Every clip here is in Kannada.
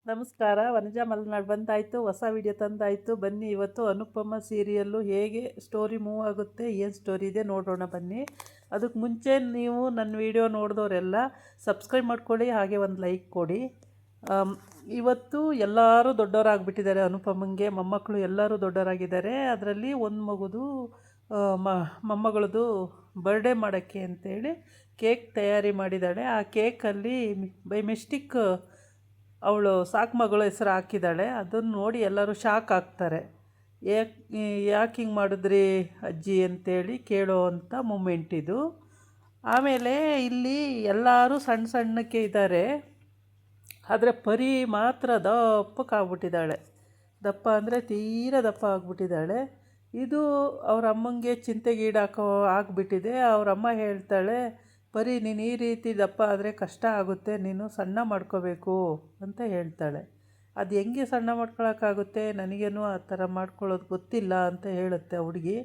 ನಮಸ್ಕಾರ. ವನಜಾ ಮಲೆನಾಡು ಬಂದಾಯಿತು, ಹೊಸ ವಿಡಿಯೋ ತಂದಾಯಿತು. ಬನ್ನಿ, ಇವತ್ತು ಅನುಪಮ ಸೀರಿಯಲ್ಲು ಹೇಗೆ ಸ್ಟೋರಿ ಮೂವ್ ಆಗುತ್ತೆ, ಏನು ಸ್ಟೋರಿ ಇದೆ ನೋಡೋಣ ಬನ್ನಿ. ಅದಕ್ಕೆ ಮುಂಚೆ ನೀವು ನನ್ನ ವಿಡಿಯೋ ನೋಡಿದವರೆಲ್ಲ ಸಬ್ಸ್ಕ್ರೈಬ್ ಮಾಡ್ಕೊಳ್ಳಿ, ಹಾಗೆ ಒಂದು ಲೈಕ್ ಕೊಡಿ. ಇವತ್ತು ಎಲ್ಲರೂ ದೊಡ್ಡವರಾಗಿಬಿಟ್ಟಿದ್ದಾರೆ. ಅನುಪಮಂಗೆ ಮೊಮ್ಮಕ್ಕಳು ಎಲ್ಲರೂ ದೊಡ್ಡವರಾಗಿದ್ದಾರೆ. ಅದರಲ್ಲಿ ಒಂದು ಮಗುದು ಮೊಮ್ಮಗಳದು ಬರ್ಡೇ ಮಾಡೋಕ್ಕೆ ಅಂತೇಳಿ ಕೇಕ್ ತಯಾರಿ ಮಾಡಿದ್ದಾಳೆ. ಆ ಕೇಕಲ್ಲಿ ಬೈ ಮಿಸ್ಟಿಕ್ ಅವಳು ಸಾಕು ಮಗಳು ಹೆಸರು ಹಾಕಿದ್ದಾಳೆ. ಅದನ್ನು ನೋಡಿ ಎಲ್ಲರೂ ಶಾಕ್ ಆಗ್ತಾರೆ. ಯಾಕೆ ಹಿಂಗೆ ಮಾಡಿದ್ರಿ ಅಜ್ಜಿ ಅಂತೇಳಿ ಕೇಳೋ ಅಂಥ ಮೂಮೆಂಟ್ ಇದು. ಆಮೇಲೆ ಇಲ್ಲಿ ಎಲ್ಲರೂ ಸಣ್ಣ ಸಣ್ಣಕ್ಕೆ ಇದ್ದಾರೆ. ಆದರೆ ಪರಿ ಮಾತ್ರ ದಪ್ಪಕ್ಕಾಗ್ಬಿಟ್ಟಿದ್ದಾಳೆ. ದಪ್ಪ ಅಂದರೆ ತೀರ ದಪ್ಪ ಆಗಿಬಿಟ್ಟಿದ್ದಾಳೆ. ಇದು ಅವ್ರ ಅಮ್ಮಂಗೆ ಚಿಂತೆಗೀಡಾಕೋ ಆಗಿಬಿಟ್ಟಿದೆ. ಅವರಮ್ಮ ಹೇಳ್ತಾಳೆ, ಪರಿ ನೀನು ಈ ರೀತಿ ದಪ್ಪ ಆದರೆ ಕಷ್ಟ ಆಗುತ್ತೆ, ನೀನು ಸಣ್ಣ ಮಾಡ್ಕೋಬೇಕು ಅಂತ ಹೇಳ್ತಾಳೆ. ಅದು ಹೆಂಗೆ ಸಣ್ಣ ಮಾಡ್ಕೊಳಕ್ಕಾಗುತ್ತೆ, ನನಗೇನು ಆ ಥರ ಮಾಡ್ಕೊಳ್ಳೋದು ಗೊತ್ತಿಲ್ಲ ಅಂತ ಹೇಳುತ್ತೆ ಆ ಹುಡುಗಿ.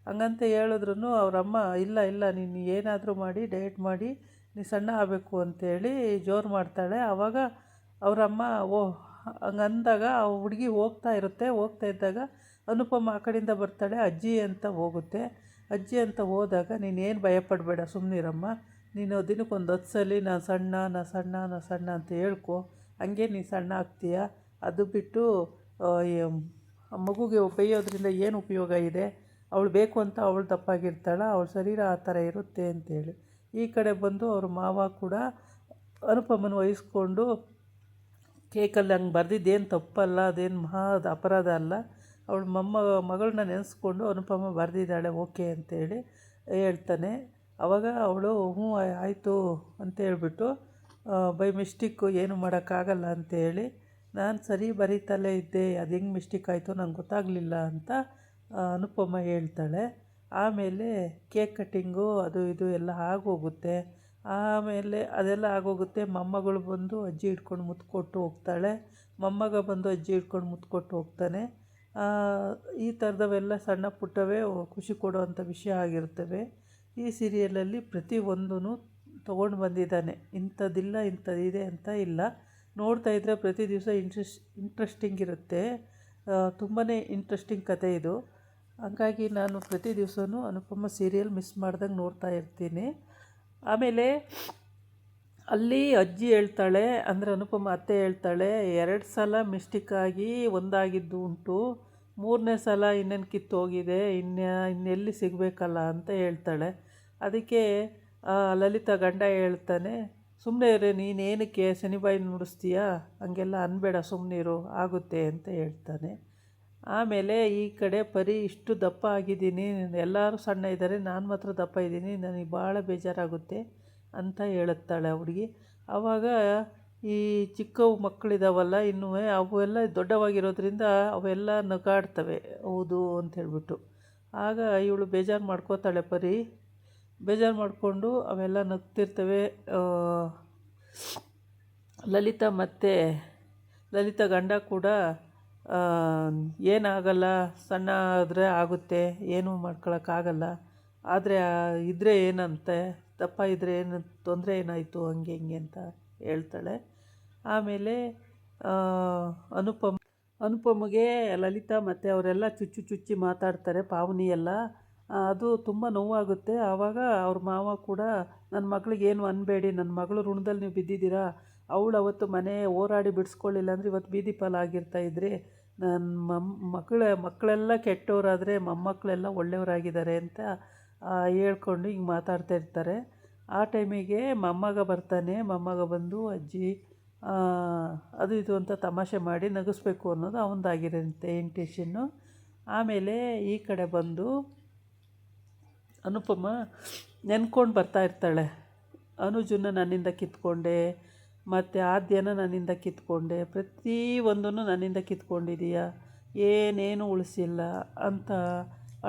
ಹಂಗಂತ ಹೇಳಿದ್ರು ಅವರಮ್ಮ ಇಲ್ಲ ಇಲ್ಲ ನೀನು ಏನಾದರೂ ಮಾಡಿ ಡಯಟ್ ಮಾಡಿ ನೀನು ಸಣ್ಣ ಆಗಬೇಕು ಅಂತೇಳಿ ಜೋರು ಮಾಡ್ತಾಳೆ. ಆವಾಗ ಅವರಮ್ಮ ಹಂಗಂದಾಗ ಆ ಹುಡುಗಿ ಹೋಗ್ತಾ ಇದ್ದಾಗ ಅನುಪಮ ಆ ಕಡೆಯಿಂದ ಬರ್ತಾಳೆ. ಅಜ್ಜಿ ಅಂತ ಹೋಗುತ್ತೆ. ಅಜ್ಜಿ ಅಂತ ಹೋದಾಗ ನೀನೇನು ಭಯಪಡಬೇಡ, ಸುಮ್ಮನಿರಮ್ಮ, ನೀನು ದಿನಕ್ಕೊಂದು 10 ಸಲ ನಾನು ಸಣ್ಣ ಅಂತ ಹೇಳ್ಕೊ, ಹಂಗೆ ನೀನು ಸಣ್ಣ ಆಗ್ತೀಯ. ಅದು ಬಿಟ್ಟು ಮಗುಗೆ ಬೈಯೋದ್ರಿಂದ ಏನು ಉಪಯೋಗ ಇದೆ, ಅವಳು ಬೇಕು ಅಂತ ಅವಳು ದಪ್ಪಾಗಿರ್ತಾಳೆ, ಅವಳ ಶರೀರ ಆ ಥರ ಇರುತ್ತೆ ಅಂತೇಳಿ ಈ ಕಡೆ ಬಂದು ಅವ್ರ ಮಾವ ಕೂಡ ಅನುಪಮನ ವಹಿಸ್ಕೊಂಡು ಕೇಕಲ್ಲಿ ಹಂಗೆ ಬರೆದಿದ್ದೇನು ತಪ್ಪಲ್ಲ, ಅದೇನು ಮಹಾ ಅಪರಾಧ ಅಲ್ಲ, ಅವಳು ಮಗಳನ್ನ ನೆನೆಸ್ಕೊಂಡು ಅನುಪಮ ಬರೆದಿದ್ದಾಳೆ ಓಕೆ ಅಂತೇಳಿ ಹೇಳ್ತಾನೆ. ಆವಾಗ ಅವಳು ಹ್ಞೂ ಆಯಿತು ಅಂತ ಹೇಳ್ಬಿಟ್ಟು ಬೈ ಮಿಸ್ಟಿಕ್ಕು ಏನು ಮಾಡೋಕ್ಕಾಗಲ್ಲ ಅಂತೇಳಿ ನಾನು ಸರಿ ಬರೀತಲೇ ಇದ್ದೆ, ಅದು ಹೆಂಗೆ ಮಿಸ್ಟೇಕ್ ಆಯಿತು ನಂಗೆ ಗೊತ್ತಾಗಲಿಲ್ಲ ಅಂತ ಅನುಪಮ ಹೇಳ್ತಾಳೆ. ಆಮೇಲೆ ಕೇಕ್ ಕಟ್ಟಿಂಗು ಅದು ಇದು ಎಲ್ಲ ಆಗೋಗುತ್ತೆ. ಆಮೇಲೆ ಅದೆಲ್ಲ ಆಗೋಗುತ್ತೆ. ಮೊಮ್ಮಗಳು ಬಂದು ಅಜ್ಜಿ ಹಿಡ್ಕೊಂಡು ಮುತ್ತು ಹೋಗ್ತಾಳೆ. ಮೊಮ್ಮಗ ಬಂದು ಅಜ್ಜಿ ಹಿಡ್ಕೊಂಡು ಮುತ್ತು ಹೋಗ್ತಾನೆ. ಈ ಥರದವೆಲ್ಲ ಸಣ್ಣ ಪುಟ್ಟವೇ ಖುಷಿ ಕೊಡುವಂಥ ವಿಷಯ ಆಗಿರ್ತವೆ. ಈ ಸೀರಿಯಲಲ್ಲಿ ಪ್ರತಿಯೊಂದೂ ತೊಗೊಂಡು ಬಂದಿದ್ದಾನೆ. ಇಂಥದ್ದಿಲ್ಲ ಇಂಥದ್ದಿದೆ ಅಂತ ಇಲ್ಲ. ನೋಡ್ತಾ ಇದ್ದರೆ ಪ್ರತಿ ದಿವಸ ಇಂಟ್ರೆಸ್ಟಿಂಗ್ ಇರುತ್ತೆ. ತುಂಬಾ ಇಂಟ್ರೆಸ್ಟಿಂಗ್ ಕತೆ ಇದು. ಹಾಗಾಗಿ ನಾನು ಪ್ರತಿ ದಿವಸವೂ ಅನುಪಮ ಸೀರಿಯಲ್ ಮಿಸ್ ಮಾಡ್ದಂಗೆ ನೋಡ್ತಾ ಇರ್ತೀನಿ. ಆಮೇಲೆ ಅಲ್ಲಿ ಅಜ್ಜಿ ಹೇಳ್ತಾಳೆ, ಅಂದರೆ ಅನುಪಮ ಅತ್ತೆ ಹೇಳ್ತಾಳೆ, 2 ಸಲ ಮಿಸ್ಟೇಕಾಗಿ ಒಂದಾಗಿದ್ದು ಉಂಟು, 3ನೇ ಸಲ ಇನ್ನೇನು ಕಿತ್ತೋಗಿದೆ, ಇನ್ನೆಲ್ಲಿ ಸಿಗಬೇಕಲ್ಲ ಅಂತ ಹೇಳ್ತಾಳೆ. ಅದಕ್ಕೆ ಲಲಿತಾ ಗಂಡ ಹೇಳ್ತಾನೆ, ಸುಮ್ಮನೆ ಇರು, ನೀನೇನಕ್ಕೆ ಶನಿಬಾಯಿ ನುಡಿಸ್ತೀಯಾ, ಹಂಗೆಲ್ಲ ಅನ್ಬೇಡ, ಸುಮ್ಮನಿರು ಆಗುತ್ತೆ ಅಂತ ಹೇಳ್ತಾನೆ. ಆಮೇಲೆ ಈ ಕಡೆ ಪರಿ ಇಷ್ಟು ದಪ್ಪ ಆಗಿದ್ದೀನಿ, ಎಲ್ಲರೂ ಸಣ್ಣ ಇದ್ದಾರೆ, ನಾನು ಮಾತ್ರ ದಪ್ಪ ಇದ್ದೀನಿ, ನನಗೆ ಭಾಳ ಬೇಜಾರಾಗುತ್ತೆ ಅಂತ ಹೇಳುತ್ತಾಳೆ ಹುಡುಗಿ. ಆವಾಗ ಈ ಚಿಕ್ಕವು ಮಕ್ಕಳಿದಾವಲ್ಲ ಇನ್ನೂ ಅವೆಲ್ಲ ದೊಡ್ಡವಾಗಿರೋದ್ರಿಂದ ಅವೆಲ್ಲ ನಗಾಡ್ತವೆ ಹೌದು ಅಂತ ಹೇಳ್ಬಿಟ್ಟು. ಆಗ ಇವಳು ಬೇಜಾರು ಮಾಡ್ಕೋತಾಳೆ ಪರಿ. ಬೇಜಾರು ಮಾಡಿಕೊಂಡು ಅವೆಲ್ಲ ನಗ್ತಿರ್ತವೆ. ಲಲಿತಾ ಗಂಡ ಕೂಡ ಏನಾಗಲ್ಲ, ಸಣ್ಣ ಆದರೆ ಆಗುತ್ತೆ, ಏನೂ ಮಾಡ್ಕೊಳಕ್ಕಾಗಲ್ಲ, ಆದರೆ ಇದ್ದರೆ ಏನಂತೆ, ದಪ್ಪ ಇದ್ದರೆ ಏನು ತೊಂದರೆ ಏನಾಯಿತು ಹಂಗೆ ಹಿಂಗೆ ಅಂತ ಹೇಳ್ತಾಳೆ. ಆಮೇಲೆ ಅನುಪಮಗೆ ಲಲಿತಾ ಮತ್ತು ಅವರೆಲ್ಲ ಚುಚ್ಚಿ ಮಾತಾಡ್ತಾರೆ, ಪಾವನಿ ಎಲ್ಲ. ಅದು ತುಂಬ ನೋವಾಗುತ್ತೆ. ಆವಾಗ ಅವ್ರ ಮಾವ ಕೂಡ ನನ್ನ ಮಗಳಿಗೆ ಏನು ಅನ್ಬೇಡಿ, ನನ್ನ ಮಗಳು ಋಣದಲ್ಲಿ ನೀವು ಬಿದ್ದಿದ್ದೀರಾ, ಅವಳು ಅವತ್ತು ಮನೆ ಹೋರಾಡಿ ಬಿಡಿಸ್ಕೊಳ್ಳಿಲ್ಲ ಅಂದರೆ ಇವತ್ತು ಬೀದಿ ಪಾಲಾಗಿರ್ತಾಯಿದ್ರಿ, ನನ್ನ ಮಕ್ಕಳೆಲ್ಲ ಕೆಟ್ಟವರಾದರೆ ಮೊಮ್ಮಕ್ಕಳೆಲ್ಲ ಒಳ್ಳೆಯವರಾಗಿದ್ದಾರೆ ಅಂತ ಹೇಳ್ಕೊಂಡು ಹಿಂಗೆ ಮಾತಾಡ್ತಾ ಇರ್ತಾರೆ. ಆ ಟೈಮಿಗೆ ಮೊಮ್ಮಗ ಬರ್ತಾನೆ. ಮೊಮ್ಮಗ ಬಂದು ಅಜ್ಜಿ ಅದು ಇದು ಅಂತ ತಮಾಷೆ ಮಾಡಿ ನಗಿಸ್ಬೇಕು ಅನ್ನೋದು ಅವನದಾಗಿರುತ್ತೆ ಇಂಟೆನ್ಷನ್ನು. ಆಮೇಲೆ ಈ ಕಡೆ ಬಂದು ಅನುಪಮ ನೆನ್ಕೊಂಡು ಬರ್ತಾ ಇರ್ತಾಳೆ, ಅನುಜನ್ನ ನನ್ನಿಂದ ಕಿತ್ಕೊಂಡೆ, ಮತ್ತು ಆದ್ಯನ ನನ್ನಿಂದ ಕಿತ್ಕೊಂಡೆ, ಪ್ರತಿಯೊಂದನ್ನು ನನ್ನಿಂದ ಕಿತ್ಕೊಂಡಿದೀಯ, ಏನೇನು ಉಳಿಸಿಲ್ಲ ಅಂತ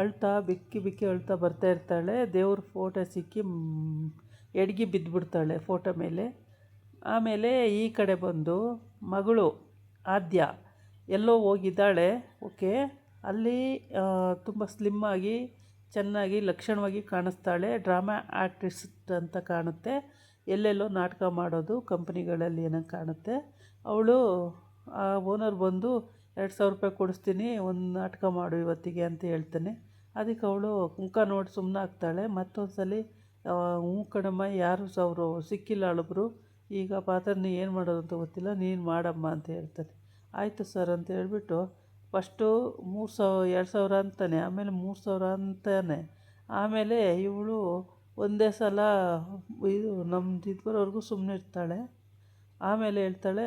ಅಳ್ತಾ ಬಿಕ್ಕಿ ಅಳ್ತಾ ಬರ್ತಾ ಇರ್ತಾಳೆ. ದೇವ್ರ ಫೋಟೋ ಸಿಕ್ಕಿ ಎಡ್ಗಿ ಬಿದ್ದುಬಿಡ್ತಾಳೆ ಫೋಟೋ ಮೇಲೆ. ಆಮೇಲೆ ಈ ಕಡೆ ಬಂದು ಮಗಳು ಆದ್ಯ ಎಲ್ಲೋ ಹೋಗಿದ್ದಾಳೆ. ಓಕೆ, ಅಲ್ಲಿ ತುಂಬ ಸ್ಲಿಮ್ಮಾಗಿ ಚೆನ್ನಾಗಿ ಲಕ್ಷಣವಾಗಿ ಕಾಣಿಸ್ತಾಳೆ. ಡ್ರಾಮಾ ಆರ್ಟಿಸ್ಟ್ ಅಂತ ಕಾಣುತ್ತೆ. ಎಲ್ಲೆಲ್ಲೋ ನಾಟಕ ಮಾಡೋದು ಕಂಪ್ನಿಗಳಲ್ಲಿ ಏನೋ ಕಾಣುತ್ತೆ. ಅವಳು ಆ ಓನರ್ ಬಂದು 2,000 ರೂಪಾಯಿ ಕೊಡಿಸ್ತೀನಿ, ಒಂದು ನಾಟಕ ಮಾಡು ಇವತ್ತಿಗೆ ಅಂತ ಹೇಳ್ತಾನೆ. ಅದಕ್ಕೆ ಅವಳು ಮುಖ ನೋಡಿ ಸುಮ್ಮನೆ ಆಗ್ತಾಳೆ. ಮತ್ತೊಂದು ಸಲ ಹ್ಞೂ ಕಣಮ್ಮ, ಯಾರು ಸಹ ಅವರು ಸಿಕ್ಕಿಲ್ಲ ಅಳಬ್ರು, ಈಗ ಪಾತ್ರ ನೀ ಏನು ಮಾಡೋದು ಅಂತ ಗೊತ್ತಿಲ್ಲ, ನೀನು ಮಾಡಮ್ಮ ಅಂತ ಹೇಳ್ತಾನೆ. ಆಯಿತು ಸರ್ ಅಂತ ಹೇಳ್ಬಿಟ್ಟು ಫಸ್ಟು 2,000 ಅಂತಾನೆ, ಆಮೇಲೆ 3,000 ಅಂತಾನೆ. ಆಮೇಲೆ ಇವಳು ಒಂದೇ ಸಲ ಇದು ನಮ್ದು ಇದು ಬರೋವರೆಗೂ ಸುಮ್ಮನೆ ಇರ್ತಾಳೆ. ಆಮೇಲೆ ಹೇಳ್ತಾಳೆ,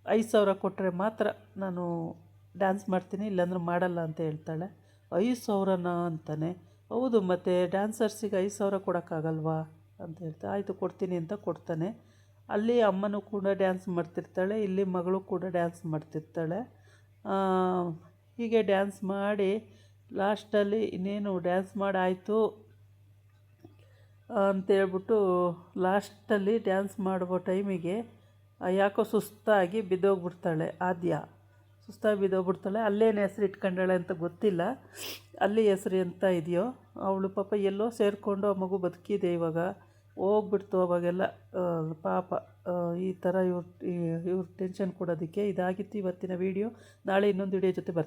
5,000 ಕೊಟ್ಟರೆ ಮಾತ್ರ ನಾನು ಡ್ಯಾನ್ಸ್ ಮಾಡ್ತೀನಿ, ಇಲ್ಲಾಂದ್ರೆ ಮಾಡಲ್ಲ ಅಂತ ಹೇಳ್ತಾಳೆ. 5,000ನಾ ಅಂತಾನೆ. ಹೌದು, ಮತ್ತು ಡ್ಯಾನ್ಸರ್ಸಿಗೆ 5,000 ಕೊಡೋಕ್ಕಾಗಲ್ವಾ ಅಂತ ಹೇಳ್ತಾ, ಆಯಿತು ಕೊಡ್ತೀನಿ ಅಂತ ಕೊಡ್ತಾನೆ. ಅಲ್ಲಿ ಅಮ್ಮನೂ ಕೂಡ ಡ್ಯಾನ್ಸ್ ಮಾಡ್ತಿರ್ತಾಳೆ, ಇಲ್ಲಿ ಮಗಳು ಕೂಡ ಡ್ಯಾನ್ಸ್ ಮಾಡ್ತಿರ್ತಾಳೆ. ಹೀಗೆ ಡ್ಯಾನ್ಸ್ ಮಾಡಿ ಲಾಸ್ಟಲ್ಲಿ ಇನ್ನೇನು ಡ್ಯಾನ್ಸ್ ಮಾಡಾಯಿತು ಅಂತೇಳ್ಬಿಟ್ಟು ಲಾಸ್ಟಲ್ಲಿ ಡ್ಯಾನ್ಸ್ ಮಾಡುವ ಟೈಮಿಗೆ ಯಾಕೋ ಸುಸ್ತಾಗಿ ಬಿದ್ದೋಗ್ಬಿಡ್ತಾಳೆ ಆದ್ಯ. ಸುಸ್ತಾಗಿ ಬಿದ್ದೋಗ್ಬಿಡ್ತಾಳೆ. ಅಲ್ಲೇನು ಹೆಸ್ರು ಇಟ್ಕೊಂಡಾಳೆ ಅಂತ ಗೊತ್ತಿಲ್ಲ, ಅಲ್ಲಿ ಹೆಸ್ರು ಎಂತ ಇದೆಯೋ. ಅವಳು ಪಾಪ ಎಲ್ಲೋ ಸೇರಿಕೊಂಡು ಆ ಮಗು ಬದುಕಿದೆ, ಇವಾಗ ಹೋಗ್ಬಿಡ್ತು. ಅವಾಗೆಲ್ಲ ಪಾಪ ಈ ಥರ ಇವ್ರು ಟೆನ್ಷನ್ ಕೊಡೋದಕ್ಕೆ. ಇದಾಗಿತ್ತು ಇವತ್ತಿನ ವೀಡಿಯೋ. ನಾಳೆ ಇನ್ನೊಂದು ವೀಡಿಯೋ ಜೊತೆ ಬರ್ತೀನಿ.